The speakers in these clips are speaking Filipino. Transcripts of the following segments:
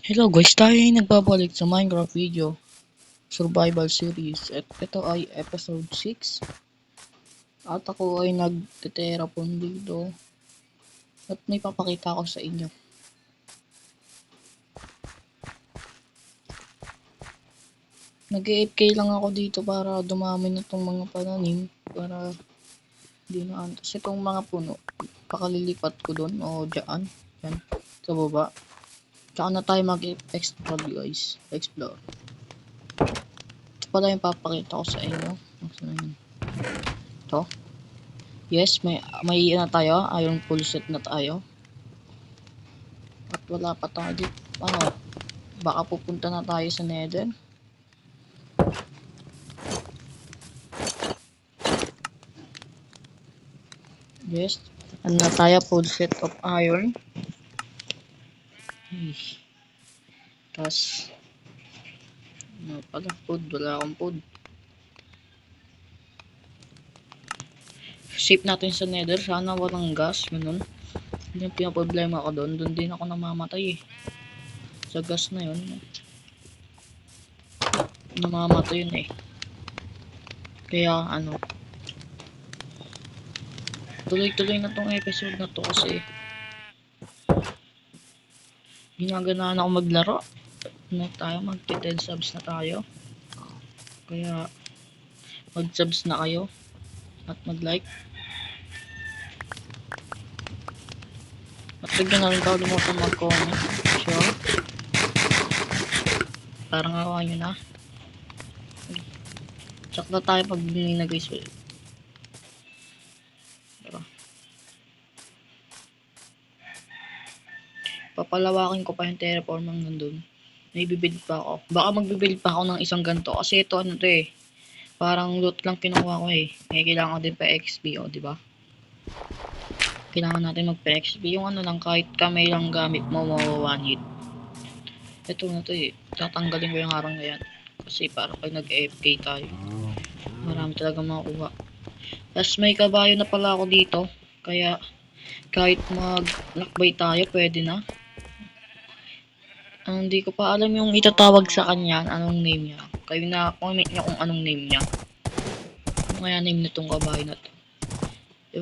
Hello guys, tayo ay nagbabalik sa Minecraft video survival series at ito ay episode 6 at ako ay nagte-terraform dito at may papakita ko sa inyo. Nag-AFK lang ako dito para dumami na tong mga pananim para di na antas itong mga puno. Pakalilipat ko doon o dyan sa baba. Tsaka na tayo mag-explore guys. Explore. Ito pala yung papakita ko sa inyo. Ito. Yes, may na tayo, iron full set na tayo. At wala pa tayo dito. Baka pupunta na tayo sa Nether. Yes, ano na tayo, full set of iron. Tas ano pala, food, wala akong food. Save natin sa Nether, sana walang gas, ganun. Yun yung pinaproblema ko doon. Doon din ako namamatay sa gas na yun. Namamatay yun Kaya tuloy-tuloy na tong episode na to kasi ginaganaan ako maglaro. Mag-10 subs na tayo. Kaya mag-subs na kayo at mag-like. At bigyan na rin kalimutan mag-comment. Sure. Parang awa nyo na. Check na tayo pag binili na guys. Papalawakin ko pa yung terraform ng nandun. May bibuild pa ako. Baka magbibuild pa ako ng isang ganito. Kasi ito parang loot lang kinuha ko kailangan ko din pa XP diba? Kailangan natin magpa XP. Yung lang kahit kamay lang gamit mo one hit. Ito na to tatanggalin ko yung harang na yan. Kasi para pag nag-AFK tayo, marami talaga makukuha. Tapos may kabayo na pala ako dito. Kaya kahit mag-lakbay tayo, pwede na. Hindi ko pa alam yung itatawag sa kanya, anong name niya. Kayo na comment niya kung anong name niya. Ano kaya name nitong kabayo na to?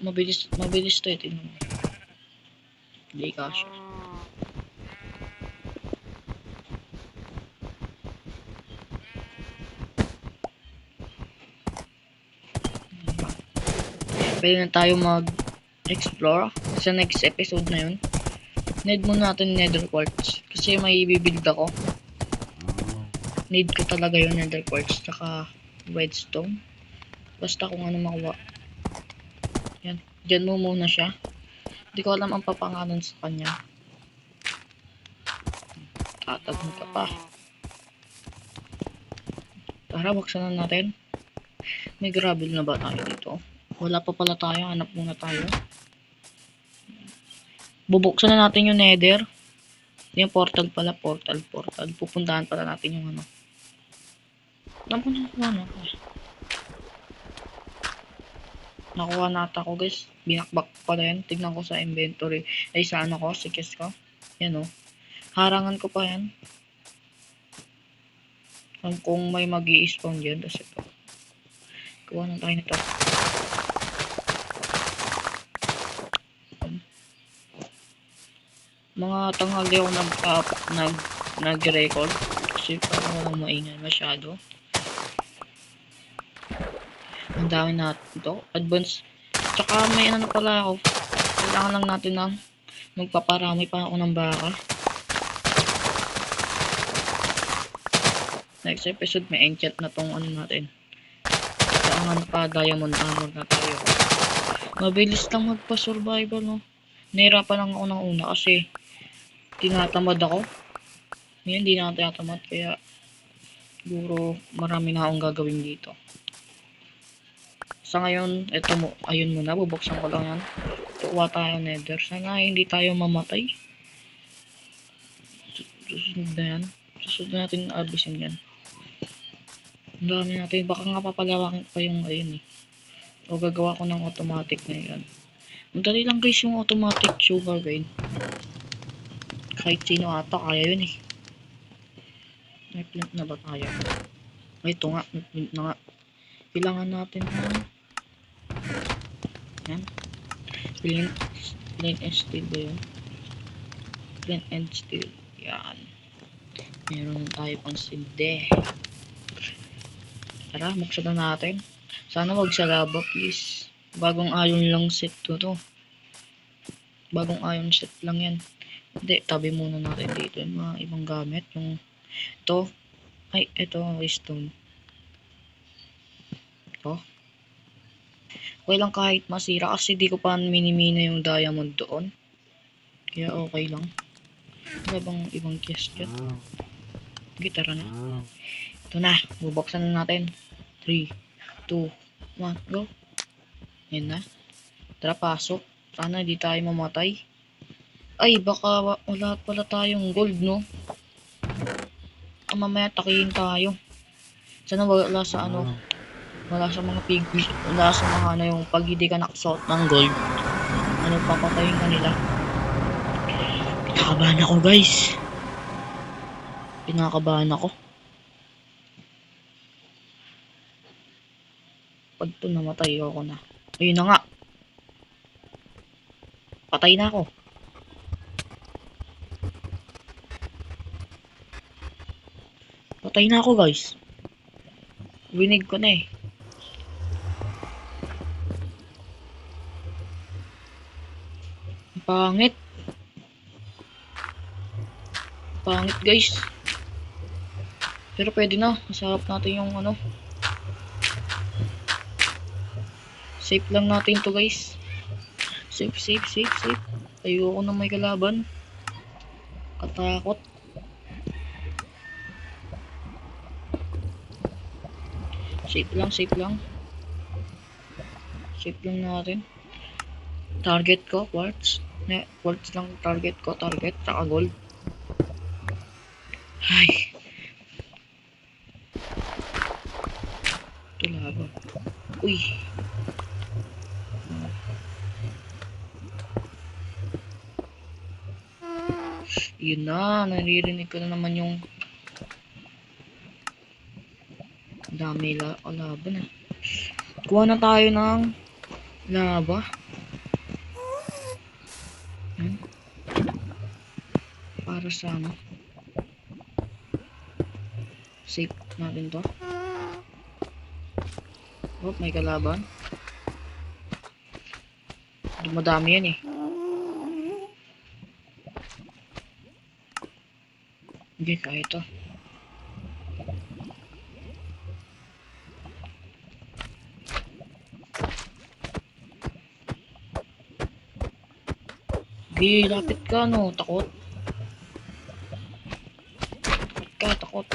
Mabilis to tingnan mo. Hindi kasha. Pwede na tayo mag-explore sa next episode na yun. Need mo natin nether quartz kasi may ibibuild ako. Need ko talaga yung nether quartz tsaka redstone. Basta kung ano makuha. Yan. Diyan mo muna siya. Hindi ko alam ang papangalan sa kanya. Tatagin ka pa. Tara, buksan na natin. May gravel na ba tayo dito? Wala pa pala tayo. Hanap muna tayo. Bubuksan na natin yung nether. Yung portal pala. Portal. Pupuntahan pala natin yung ano. Nakuha nata ko guys. Binakbak pala yan. Tignan ko sa inventory. Ay sa ano ko. Sa chest ko. Yan harangan ko pa yan. Kung may mag-i-spawn dyan. Tapos ito. Kuha na tayo nito. Mga tanghali ako nag-record. Kasi parang walang maingay masyado. Ang dami natin ito. Advance. Tsaka may ano pala ako. Kailangan lang natin ng magpaparami pa ako ng baka. Next episode may enchant na tong ano natin. Kailangan naka-diamond armor na tayo. Mabilis lang magpa-survival Nahirapan lang ako ng una kasi tinatamad ako. Ngayon hindi na ako tinatamad kaya siguro marami na akong gagawin dito. Sa ngayon, ayun muna, bubuksan ko lang yan. Tuwa tayo nether. Sana hindi tayo mamatay. Susunod na yan. Susunod natin abisin yan. Ang dami natin. Baka nga papalawakin pa yung O gagawa ko ng automatic na yan. Madali lang guys yung automatic sugar cane. Kahit sino ata kaya yun May flint na ba tayo? Ay, ito nga. May flint na nga. Kailangan natin ng... Yan. Flint and steel ba yun? Flint and steel. Yan. Meron tayo pang silde. Tara, buksan na natin. Sana wag sa lava, please. Bagong iron lang set to. Bagong iron set lang yan. Hindi, tabi muna natin dito yung mga ibang gamit. Yung ito. Ay, ito, stone. Ito. Okay lang kahit masira kasi di ko pa minimina yung diamond doon. Kaya okay lang. Wala bang ibang chest dyan? Gitara na. Ito na, bubuksan na natin. 3, 2, 1, go. Yan na. Tara, pasok. Sana di tayo mamatay. Ay, baka wala pala tayong gold, no? Mamaya takihin tayo. Sana wala sa ano. Wala sa mga piggy. Wala sa mga ano yung pag hindi ka nakasuot ng gold. Ano, papatayin ka nila. Pinakabahan ako, guys. Pinakabahan ako. Pag ito namatay ako na. Ayun na nga. Patay na ako. Patay na ako, guys. Winig ko na eh. Pangit. Pangit, guys. Pero pwede na. Masarap natin yung ano. Safe lang natin to, guys. Safe. Ayoko na may kalaban. Katakot. Safe lang. Safe lang natin. Target ko, quartz. Quartz lang target ko. Target, saka gold. Ay. Ito laban. Uy. Yun na. Naririnig ko na naman yung dami laban ah. Kuha na tayo ng lava. Yan. Para sa ano. Safe natin to. Oh, may kalaban. Dumadami yan eh. Hindi, kaya ito. Sige, lapit ka, no? Takot. Takot.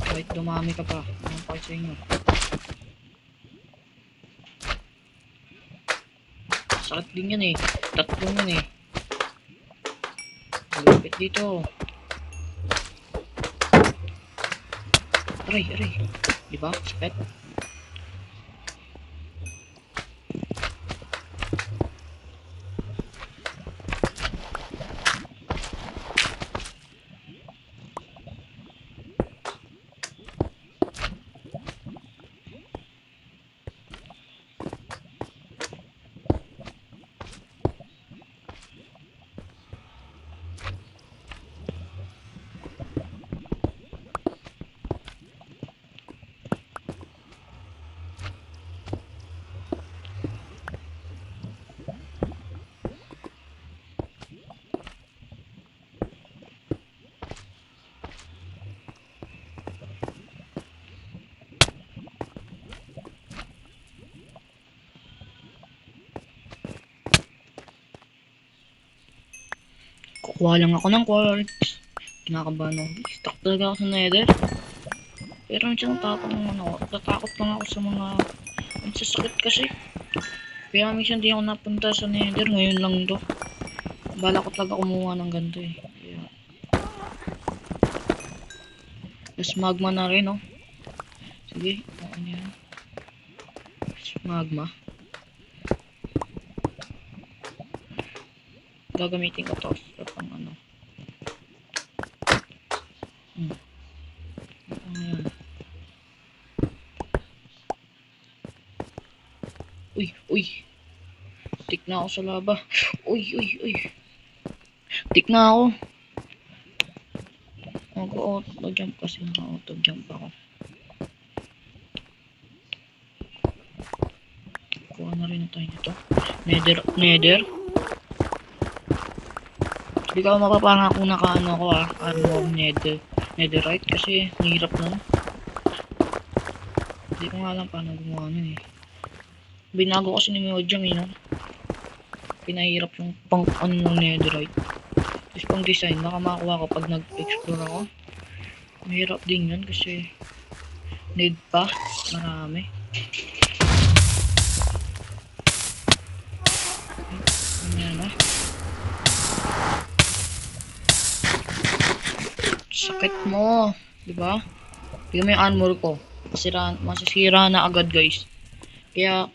Kahit dumami ka pa. Anong pakit sa inyo? Sakit din yan eh. Tatlong yan eh. Malapit dito. Aray. Diba? Sakit. Kukuha lang ako ng quartz. Kinakabahan ako. Stuck talaga ako sa nether. Pero nandiyan tatakot lang ako sa mga... Ang sasakit kasi. Kaya minsan di ako napunta sa nether. Ngayon lang to. Bala ko talaga kumuha ng ganito eh. Kaya... Tapos magma na rin oh. Sige. Ano yan? Magma. Gagamitin ko to. Pang ano. Uy. Tik na ako sa laba. Uy. Tik na ako. Mag-auto jump kasi naka-auto jump ako. Kuha na rin tayo nito. Nether. Hindi ka mapapangako na kaano ako armor netherite kasi hirap nun. Hindi ko nga alam paano gumawa nun eh. Binago kasi ni Mojang no? Pinahirap yung pang ano ng netherite. Tapos pang design, baka makakuha ko pag nag-explore ako. Mahirap din yun kasi need pa, marami. Ayan na. Sakit mo, diba? Bigyan mo yung armor ko. Masisira na agad guys. Kaya,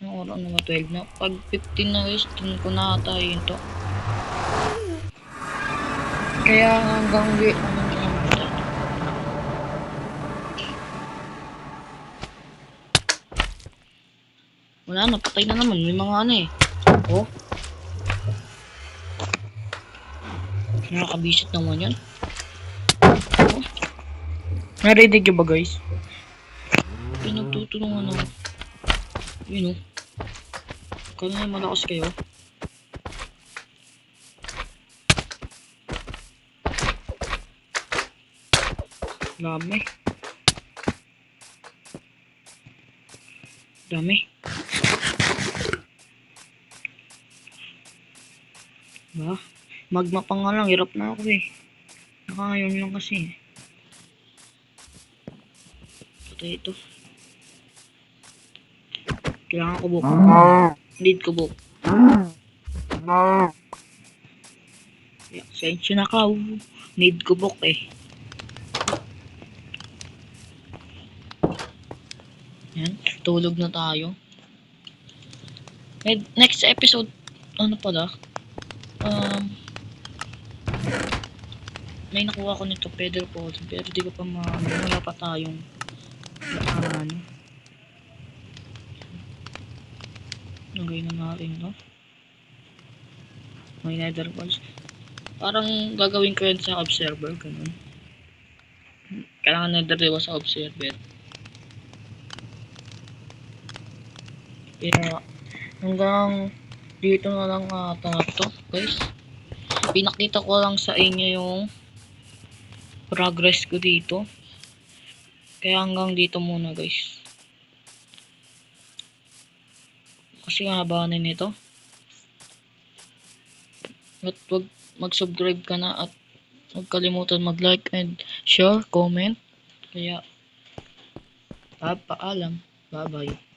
ano oras na ba 12 na? Pag 15 na guys, dun ko na tayo to. Kaya hanggang wala na, patay na naman. May mga ano eh. Oh. Nakakabisit naman yan. Oh. Narinig nyo ba guys? Pinagtutulungan ako. Yun o. Kaya na malakas kayo. Dami. Diba? Magma pa nga lang, hirap na ako eh. Nakayon lang kasi. Patay ito. Kailangan ko book. Need ko book. Sensyo na ka. Need ko book eh. Yan. Tulog na tayo. Next episode, ano pala? May nakuha ko nito, Pedro Paul. Pero di ko pa wala pa tayong lagay na natin no? May nether balls. Parang gagawin ko yan sa observer, ganun. Kailangan nether diba sa observer. Kaya hanggang dito na lang ata to guys. Pinakita ko lang sa inyo yung progress ko dito. Kaya hanggang dito muna guys. Kasi haba na nito. At wag mag-subscribe ka na at huwag kalimutan mag-like and share, comment. Kaya paalam. Bye-bye.